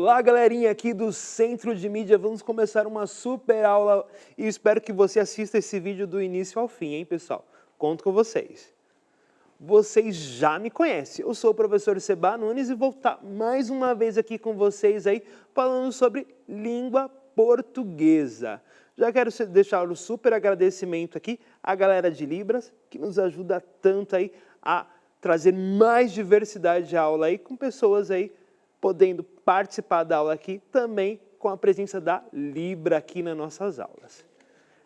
Olá, galerinha aqui do Centro de Mídia, vamos começar uma super aula e espero que você assista esse vídeo do início ao fim, hein, pessoal? Conto com vocês. Vocês já me conhecem, eu sou o professor Seba Nunes e vou estar mais uma vez aqui com vocês aí falando sobre língua portuguesa. Já quero deixar um super agradecimento aqui à galera de Libras, que nos ajuda tanto aí a trazer mais diversidade de aula aí, com pessoas aí podendo participar da aula aqui também com a presença da Libra aqui nas nossas aulas.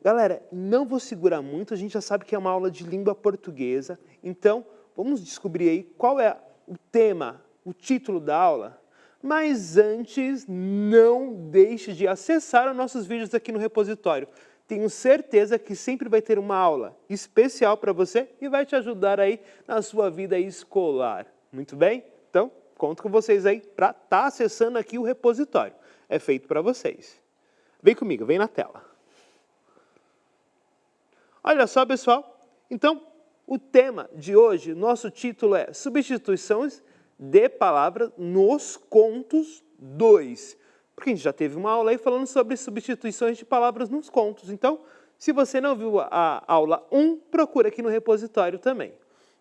Galera, não vou segurar muito, a gente já sabe que é uma aula de língua portuguesa, então vamos descobrir aí qual é o tema, o título da aula. Mas antes, não deixe de acessar os nossos vídeos aqui no repositório. Tenho certeza que sempre vai ter uma aula especial para você e vai te ajudar aí na sua vida escolar. Muito bem? Então, conto com vocês aí para estar acessando aqui o repositório. É feito para vocês. Vem comigo, vem na tela. Olha só, pessoal. Então, o tema de hoje, nosso título é Substituições de Palavras nos Contos 2. Porque a gente já teve uma aula aí falando sobre substituições de palavras nos contos. Então, se você não viu a aula 1, procura aqui no repositório também.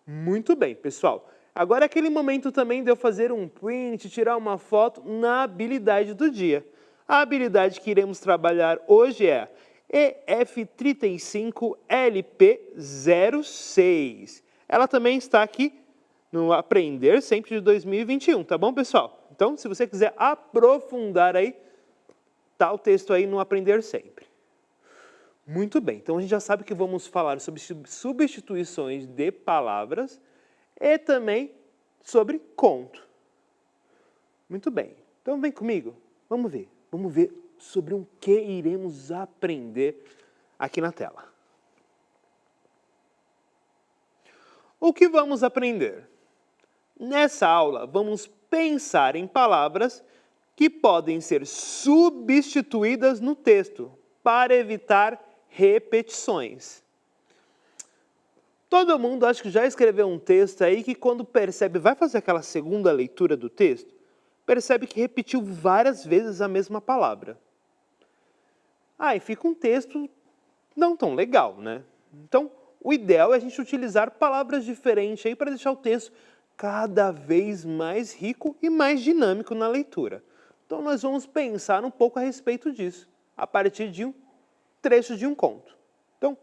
Muito bem, pessoal. Agora é aquele momento também de eu fazer um print, tirar uma foto na habilidade do dia. A habilidade que iremos trabalhar hoje é EF35LP06. Ela também está aqui no Aprender Sempre de 2021, tá bom, pessoal? Então, se você quiser aprofundar aí, tá o texto aí no Aprender Sempre. Muito bem, então a gente já sabe que vamos falar sobre substituições de palavras e também sobre conto. Muito bem, então vem comigo, vamos ver sobre o que iremos aprender aqui na tela. O que vamos aprender? Nessa aula, vamos pensar em palavras que podem ser substituídas no texto para evitar repetições. Todo mundo acho que já escreveu um texto aí que quando percebe, vai fazer aquela segunda leitura do texto, percebe que repetiu várias vezes a mesma palavra. E fica um texto não tão legal, né? Então, o ideal é a gente utilizar palavras diferentes aí para deixar o texto cada vez mais rico e mais dinâmico na leitura. Então, nós vamos pensar um pouco a respeito disso, a partir de um trecho de um conto. Então,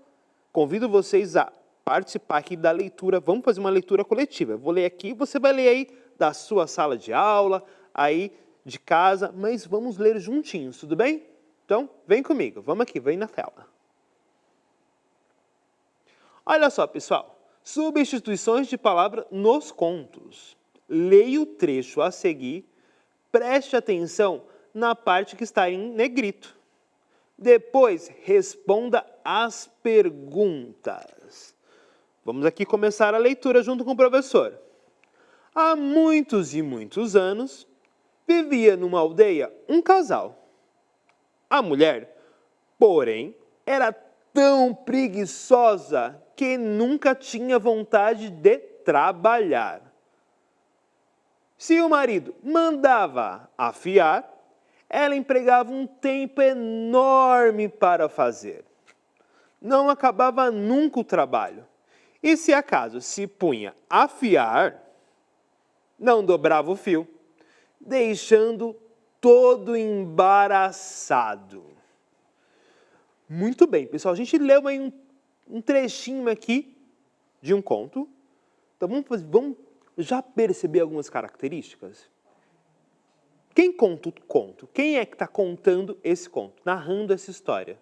convido vocês a participar aqui da leitura, vamos fazer uma leitura coletiva. Eu vou ler aqui, você vai ler aí da sua sala de aula, aí de casa, mas vamos ler juntinhos, tudo bem? Então, vem comigo, vamos aqui, vem na tela. Olha só, pessoal. Substituições de palavra nos contos. Leia o trecho a seguir, preste atenção na parte que está em negrito. Depois, responda as perguntas. Vamos aqui começar a leitura junto com o professor. Há muitos e muitos anos, vivia numa aldeia um casal. A mulher, porém, era tão preguiçosa que nunca tinha vontade de trabalhar. Se o marido mandava afiar, ela empregava um tempo enorme para fazer. Não acabava nunca o trabalho. E se acaso se punha a afiar, não dobrava o fio, deixando todo embaraçado. Muito bem, pessoal. A gente leu aí um trechinho aqui de um conto. Então, vamos já perceber algumas características? Quem conta o conto? Quem é que está contando esse conto? Narrando essa história?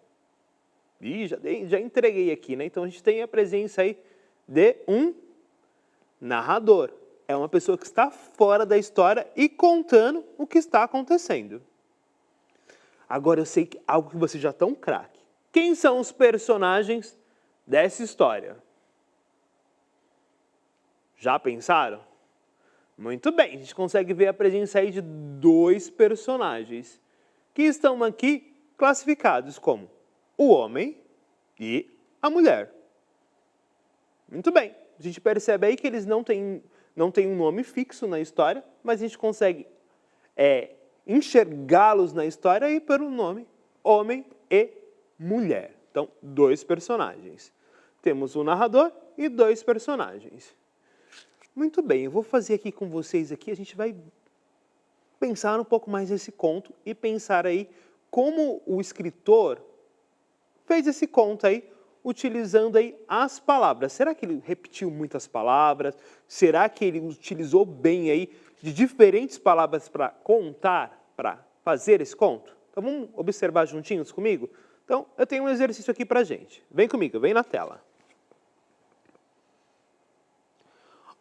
Já entreguei aqui, né? Então, a gente tem a presença aí de um narrador. É uma pessoa que está fora da história e contando o que está acontecendo. Agora, eu sei que algo que vocês já estão craque. Quem são os personagens dessa história? Já pensaram? Muito bem, a gente consegue ver a presença aí de dois personagens que estão aqui classificados como o homem e a mulher. Muito bem, a gente percebe aí que eles não têm um nome fixo na história, mas a gente consegue enxergá-los na história aí pelo nome homem e mulher. Então, 2 personagens. Temos um narrador e 2 personagens. Muito bem, eu vou fazer aqui com vocês aqui, a gente vai pensar um pouco mais nesse conto e pensar aí como o escritor fez esse conto aí, utilizando aí as palavras. Será que ele repetiu muitas palavras? Será que ele utilizou bem aí de diferentes palavras para contar, para fazer esse conto? Então vamos observar juntinhos comigo? Então eu tenho um exercício aqui para a gente. Vem comigo, vem na tela.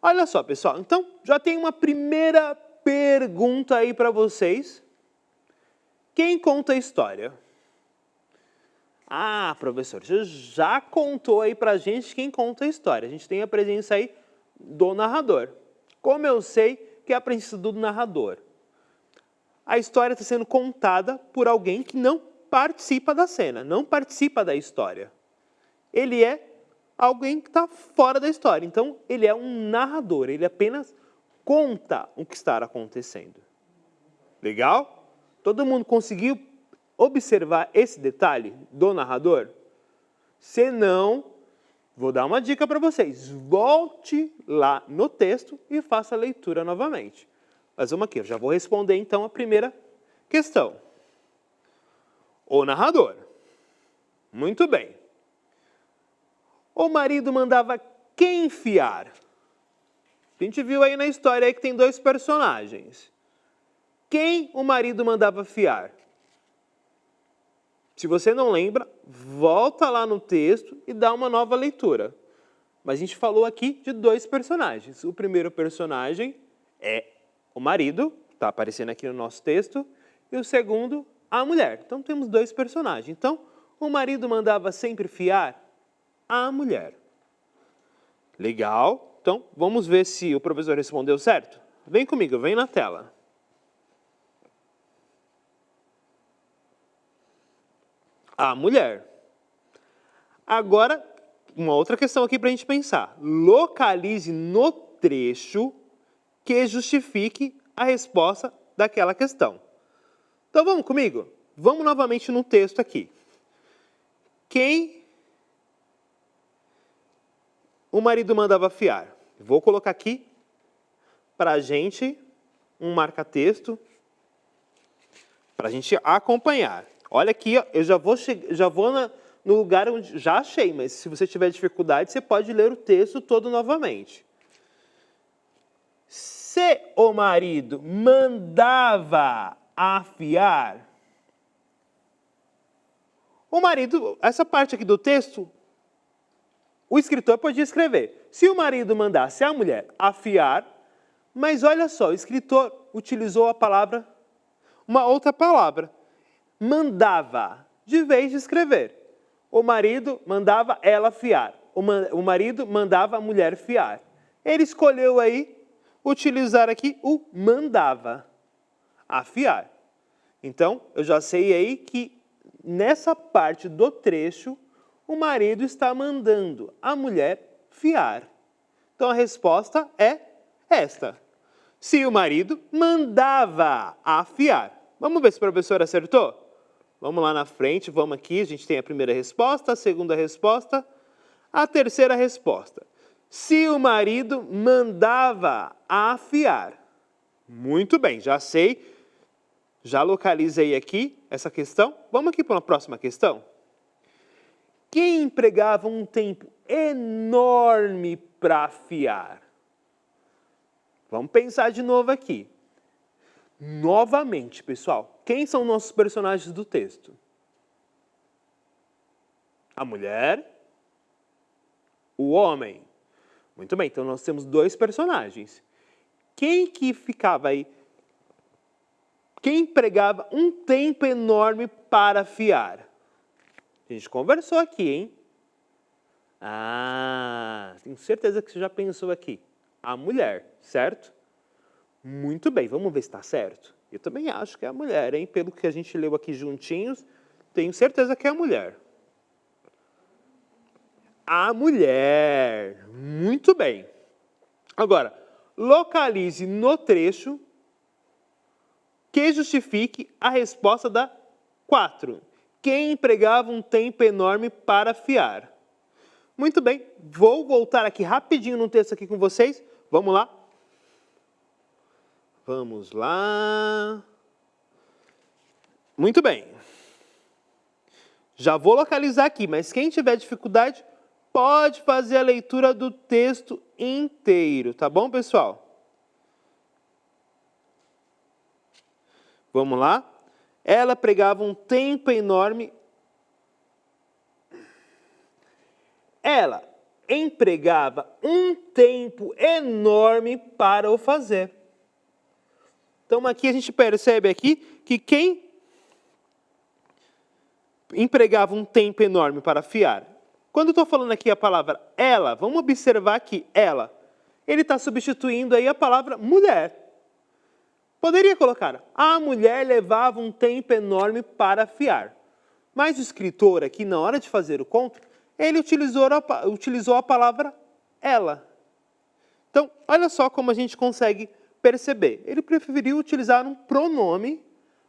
Olha só, pessoal, então já tem uma primeira pergunta aí para vocês. Quem conta a história? Ah, professor, você já contou aí pra gente quem conta a história. A gente tem a presença aí do narrador. Como eu sei que é a presença do narrador? A história está sendo contada por alguém que não participa da cena, não participa da história. Ele é alguém que está fora da história. Então, ele é um narrador, ele apenas conta o que está acontecendo. Legal? Todo mundo conseguiu observar esse detalhe do narrador? Se não, vou dar uma dica para vocês. Volte lá no texto e faça a leitura novamente. Mas vamos aqui, eu já vou responder então a primeira questão. O narrador. Muito bem. O marido mandava quem fiar? A gente viu aí na história aí que tem 2 personagens. Quem o marido mandava fiar? Se você não lembra, volta lá no texto e dá uma nova leitura. Mas a gente falou aqui de 2 personagens. O primeiro personagem é o marido, está aparecendo aqui no nosso texto, e o segundo, a mulher. Então temos 2 personagens. Então, o marido mandava sempre fiar a mulher. Legal. Então, vamos ver se o professor respondeu certo? Vem comigo, vem na tela. A mulher. Agora, uma outra questão aqui para a gente pensar. Localize no trecho que justifique a resposta daquela questão. Então, vamos comigo? Vamos novamente no texto aqui. Quem o marido mandava fiar? Vou colocar aqui para a gente um marca-texto para a gente acompanhar. Olha aqui, ó, eu já vou no lugar onde já achei, mas se você tiver dificuldade, você pode ler o texto todo novamente. Se o marido mandava afiar, o marido, essa parte aqui do texto, o escritor podia escrever. Se o marido mandasse a mulher afiar, mas olha só, o escritor utilizou a palavra, uma outra palavra. Mandava, de vez de escrever. O marido mandava ela fiar. O marido mandava a mulher fiar. Ele escolheu aí utilizar aqui o mandava, afiar. Então, eu já sei aí que nessa parte do trecho, o marido está mandando a mulher fiar. Então, a resposta é esta. Se o marido mandava afiar. Vamos ver se o professor acertou? Vamos lá na frente, vamos aqui, a gente tem a primeira resposta, a segunda resposta, a terceira resposta. Se o marido mandava afiar. Muito bem, já sei, já localizei aqui essa questão. Vamos aqui para uma próxima questão. Quem empregava um tempo enorme para afiar? Vamos pensar de novo aqui. Novamente, pessoal, quem são nossos personagens do texto? A mulher, o homem. Muito bem, então nós temos 2 personagens. Quem que ficava aí? Quem empregava um tempo enorme para afiar? A gente conversou aqui, hein? Ah, tenho certeza que você já pensou aqui. A mulher, certo? Muito bem, vamos ver se está certo. Eu também acho que é a mulher, hein? Pelo que a gente leu aqui juntinhos, tenho certeza que é a mulher. A mulher. Muito bem. Agora, localize no trecho que justifique a resposta da 4. Quem empregava um tempo enorme para fiar? Muito bem, vou voltar aqui rapidinho no texto aqui com vocês. Vamos lá? Vamos lá. Muito bem. Já vou localizar aqui, mas quem tiver dificuldade pode fazer a leitura do texto inteiro, tá bom, pessoal? Vamos lá? Ela pregava um tempo enorme. Ela empregava um tempo enorme para o fazer. Então, aqui a gente percebe aqui que quem empregava um tempo enorme para fiar. Quando eu estou falando aqui a palavra ela, vamos observar que ela, ele está substituindo aí a palavra mulher. Poderia colocar, a mulher levava um tempo enorme para fiar. Mas o escritor aqui, na hora de fazer o conto, ele utilizou a palavra ela. Então, olha só como a gente consegue perceber. Ele preferiu utilizar um pronome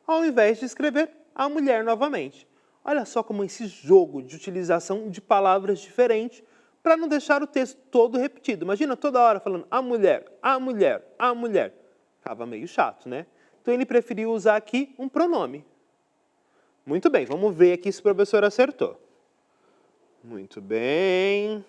ao invés de escrever a mulher novamente. Olha só como esse jogo de utilização de palavras diferentes para não deixar o texto todo repetido. Imagina toda hora falando a mulher, a mulher, a mulher. Ficava meio chato, né? Então ele preferiu usar aqui um pronome. Muito bem, vamos ver aqui se o professor acertou. Muito bem.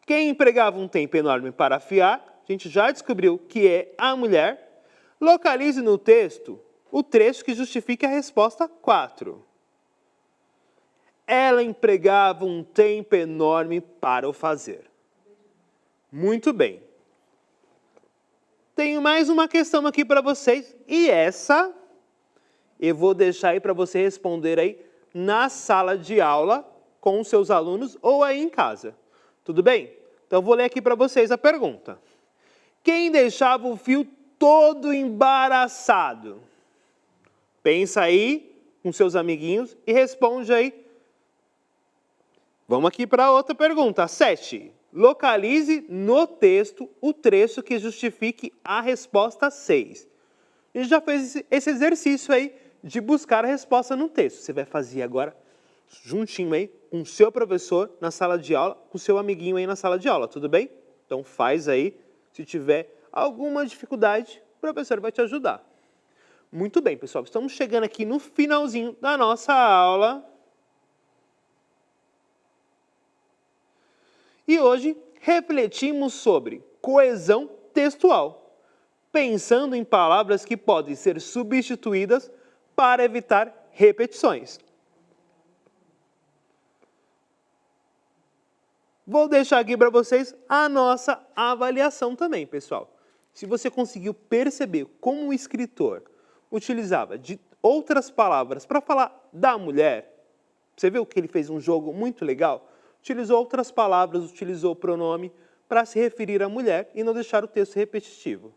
Quem empregava um tempo enorme para afiar, a gente já descobriu que é a mulher. Localize no texto o trecho que justifica a resposta 4. Ela empregava um tempo enorme para o fazer. Muito bem. Tenho mais uma questão aqui para vocês, e essa eu vou deixar aí para você responder aí na sala de aula com os seus alunos ou aí em casa. Tudo bem? Então, vou ler aqui para vocês a pergunta. Quem deixava o fio todo embaraçado? Pensa aí com seus amiguinhos e responde aí. Vamos aqui para outra pergunta. 7. Localize no texto o trecho que justifique a resposta 6. A gente já fez esse exercício aí de buscar a resposta no texto. Você vai fazer agora juntinho aí com o seu professor na sala de aula, com o seu amiguinho aí na sala de aula, tudo bem? Então faz aí, se tiver alguma dificuldade, o professor vai te ajudar. Muito bem, pessoal, estamos chegando aqui no finalzinho da nossa aula. E hoje refletimos sobre coesão textual, pensando em palavras que podem ser substituídas para evitar repetições. Vou deixar aqui para vocês a nossa avaliação também, pessoal. Se você conseguiu perceber como o escritor utilizava de outras palavras para falar da mulher, você viu que ele fez um jogo muito legal? Utilizou outras palavras, utilizou o pronome para se referir à mulher e não deixar o texto repetitivo.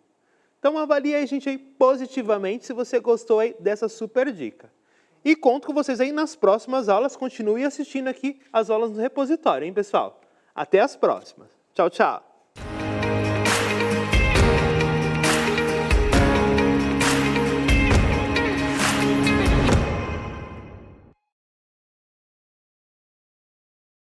Então avalie a gente aí positivamente se você gostou aí dessa super dica. E conto com vocês aí nas próximas aulas. Continue assistindo aqui as aulas no repositório, hein, pessoal? Até as próximas. Tchau, tchau.